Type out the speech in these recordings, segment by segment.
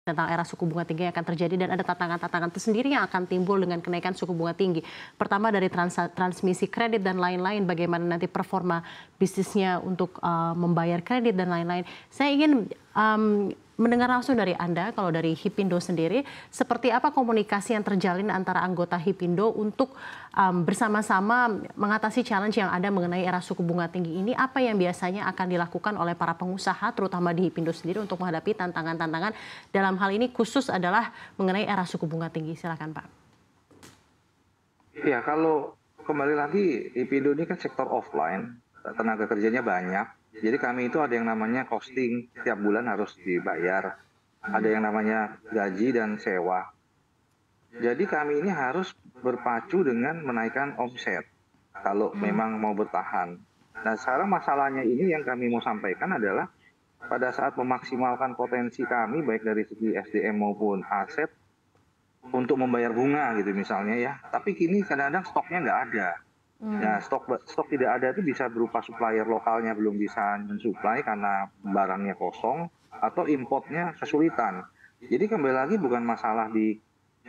tentang era suku bunga tinggi yang akan terjadi dan ada tantangan-tantangan tersendiri yang akan timbul dengan kenaikan suku bunga tinggi. Pertama dari transmisi kredit dan lain-lain, bagaimana nanti performa bisnisnya untuk membayar kredit dan lain-lain. Saya ingin mendengar langsung dari Anda, kalau dari Hipindo sendiri, seperti apa komunikasi yang terjalin antara anggota Hipindo untuk bersama-sama mengatasi challenge yang ada mengenai era suku bunga tinggi ini, apa yang biasanya akan dilakukan oleh para pengusaha, terutama di Hipindo sendiri untuk menghadapi tantangan-tantangan dalam hal ini khusus adalah mengenai era suku bunga tinggi. Silakan Pak. Ya, kalau kembali lagi, Hipindo ini kan sektor offline, tenaga kerjanya banyak. Jadi kami itu ada yang namanya costing, tiap bulan harus dibayar. Ada yang namanya gaji dan sewa. Jadi kami ini harus berpacu dengan menaikkan omset kalau memang mau bertahan. Nah sekarang masalahnya ini yang kami mau sampaikan adalah pada saat memaksimalkan potensi kami baik dari segi SDM maupun aset untuk membayar bunga gitu misalnya ya. Tapi kini kadang-kadang stoknya nggak ada. Nah, stok tidak ada itu bisa berupa supplier lokalnya belum bisa mensuplai karena barangnya kosong atau importnya kesulitan. Jadi kembali lagi bukan masalah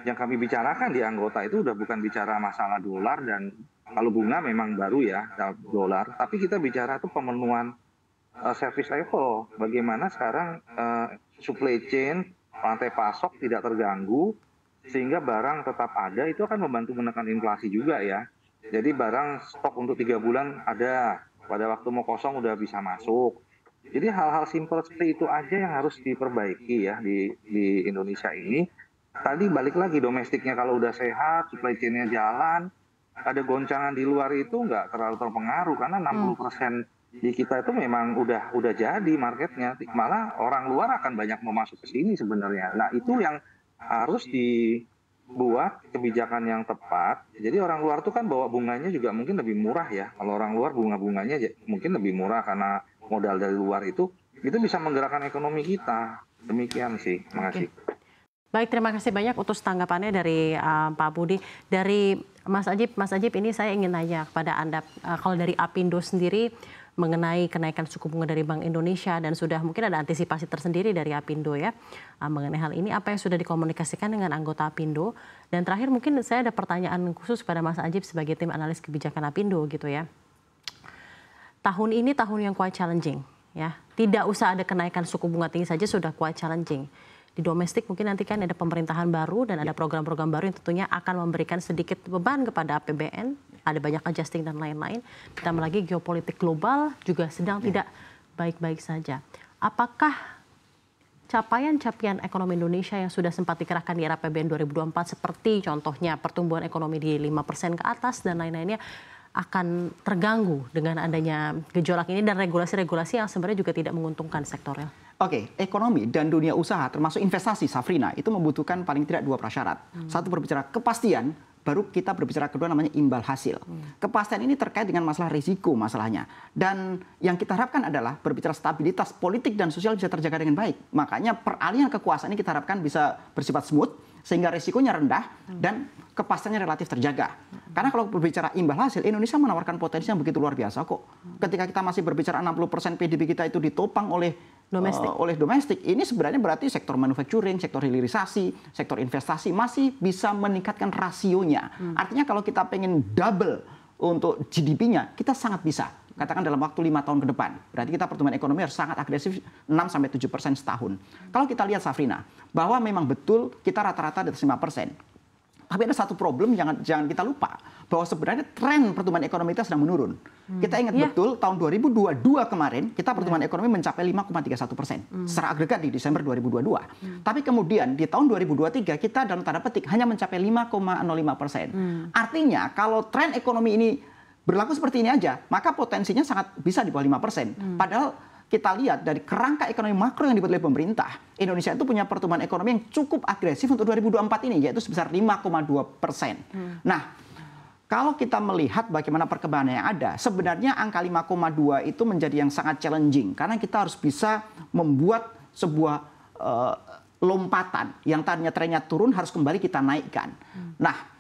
yang kami bicarakan di anggota itu udah bukan bicara masalah dolar dan kalau bunga memang baru ya dolar, tapi kita bicara itu pemenuhan service level. Bagaimana sekarang supply chain rantai pasok tidak terganggu sehingga barang tetap ada, itu akan membantu menekan inflasi juga ya. Jadi barang stok untuk 3 bulan ada, pada waktu mau kosong udah bisa masuk. Jadi hal-hal simpel seperti itu aja yang harus diperbaiki ya di Indonesia ini. Tadi balik lagi domestiknya kalau udah sehat, supply chain-nya jalan, ada goncangan di luar itu nggak terlalu terpengaruh karena 60% di kita itu memang udah jadi marketnya. Malah orang luar akan banyak mau masuk ke sini sebenarnya. Nah itu yang harus buat kebijakan yang tepat. Jadi orang luar tuh kan bawa bunganya juga mungkin lebih murah ya. Kalau orang luar bunga-bunganya mungkin lebih murah karena modal dari luar itu bisa menggerakkan ekonomi kita. Demikian sih. Terima kasih. Baik, terima kasih banyak untuk tanggapannya dari Pak Budi. Dari Mas Ajib ini saya ingin nanya kepada Anda, kalau dari Apindo sendiri mengenai kenaikan suku bunga dari Bank Indonesia dan sudah mungkin ada antisipasi tersendiri dari Apindo ya mengenai hal ini, apa yang sudah dikomunikasikan dengan anggota Apindo. Dan terakhir mungkin saya ada pertanyaan khusus kepada Mas Ajib sebagai tim analis kebijakan Apindo gitu ya. Tahun ini tahun yang quite challenging ya, tidak usah ada kenaikan suku bunga tinggi saja sudah quite challenging. Di domestik mungkin nanti kan ada pemerintahan baru dan ada program-program baru yang tentunya akan memberikan sedikit beban kepada APBN, ada banyak adjusting dan lain-lain. Ditambah lagi geopolitik global juga sedang tidak baik-baik saja. Apakah capaian-capaian ekonomi Indonesia yang sudah sempat dikerahkan di era APBN 2024 seperti contohnya pertumbuhan ekonomi di 5% ke atas dan lain-lainnya akan terganggu dengan adanya gejolak ini dan regulasi-regulasi yang sebenarnya juga tidak menguntungkan sektornya? Oke, ekonomi dan dunia usaha termasuk investasi Safrina itu membutuhkan paling tidak 2 prasyarat. Satu berbicara kepastian, baru kita berbicara kedua namanya imbal hasil. Kepastian ini terkait dengan masalah risiko masalahnya. Dan yang kita harapkan adalah berbicara stabilitas politik dan sosial bisa terjaga dengan baik. Makanya peralihan kekuasaan ini kita harapkan bisa bersifat smooth sehingga risikonya rendah dan kepastiannya relatif terjaga. Karena kalau berbicara imbal hasil, Indonesia menawarkan potensi yang begitu luar biasa kok. Ketika kita masih berbicara 60% PDB kita itu ditopang oleh domestik, ini sebenarnya berarti sektor manufacturing, sektor hilirisasi, sektor investasi masih bisa meningkatkan rasionya. Artinya kalau kita pengen double untuk GDP-nya, kita sangat bisa. Katakan dalam waktu 5 tahun ke depan. Berarti kita pertumbuhan ekonomi harus sangat agresif 6-7% setahun. Kalau kita lihat Safrina, bahwa memang betul kita rata-rata di atas 5%. Tapi ada satu problem jangan kita lupa bahwa sebenarnya tren pertumbuhan ekonomi kita sedang menurun. Kita ingat betul tahun 2022 kemarin kita pertumbuhan ekonomi mencapai 5,31% secara agregat di Desember 2022. Tapi kemudian di tahun 2023 kita dalam tanda petik hanya mencapai 5,05%. Artinya kalau tren ekonomi ini berlaku seperti ini aja, maka potensinya sangat bisa di bawah 5%. Padahal kita lihat dari kerangka ekonomi makro yang dibuat oleh pemerintah, Indonesia itu punya pertumbuhan ekonomi yang cukup agresif untuk 2024 ini, yaitu sebesar 5,2%. Nah, kalau kita melihat bagaimana perkembangan yang ada, sebenarnya angka 5,2 itu menjadi yang sangat challenging, karena kita harus bisa membuat sebuah lompatan yang tadinya trennya turun harus kembali kita naikkan. Nah,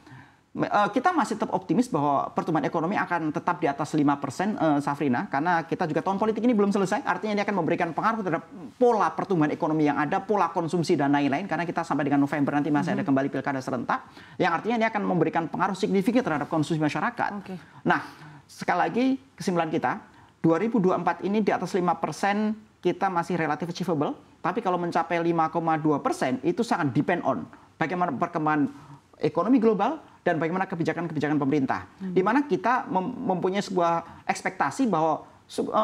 Kita masih tetap optimis bahwa pertumbuhan ekonomi akan tetap di atas 5%, Safrina, karena kita juga tahun politik ini belum selesai, artinya ini akan memberikan pengaruh terhadap pola pertumbuhan ekonomi yang ada, pola konsumsi dan lain-lain, karena kita sampai dengan November nanti masih ada kembali pilkada serentak, yang artinya ini akan memberikan pengaruh signifikan terhadap konsumsi masyarakat. Nah, sekali lagi kesimpulan kita, 2024 ini di atas 5% kita masih relatif achievable, tapi kalau mencapai 5,2% itu sangat depend on bagaimana perkembangan ekonomi global dan bagaimana kebijakan-kebijakan pemerintah. Di mana kita mempunyai sebuah ekspektasi bahwa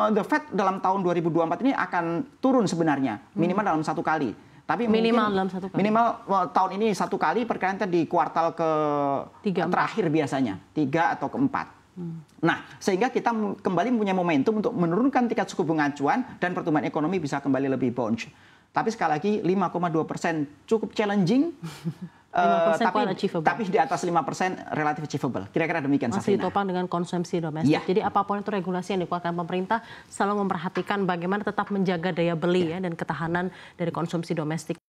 the Fed dalam tahun 2024 ini akan turun sebenarnya, minimal dalam 1 kali. Tapi dalam 1 kali. Minimal tahun ini 1 kali, perkiraan di kuartal terakhir biasanya, 3 atau ke-4. Nah, sehingga kita kembali mempunyai momentum untuk menurunkan tingkat suku bunga acuan dan pertumbuhan ekonomi bisa kembali lebih bounce. Tapi sekali lagi 5,2% cukup challenging. Tapi di atas 5% relatif achievable. Kira-kira demikian. Masih ditopang dengan konsumsi domestik. Jadi apapun itu regulasi yang dikeluarkan pemerintah selalu memperhatikan bagaimana tetap menjaga daya beli dan ketahanan dari konsumsi domestik.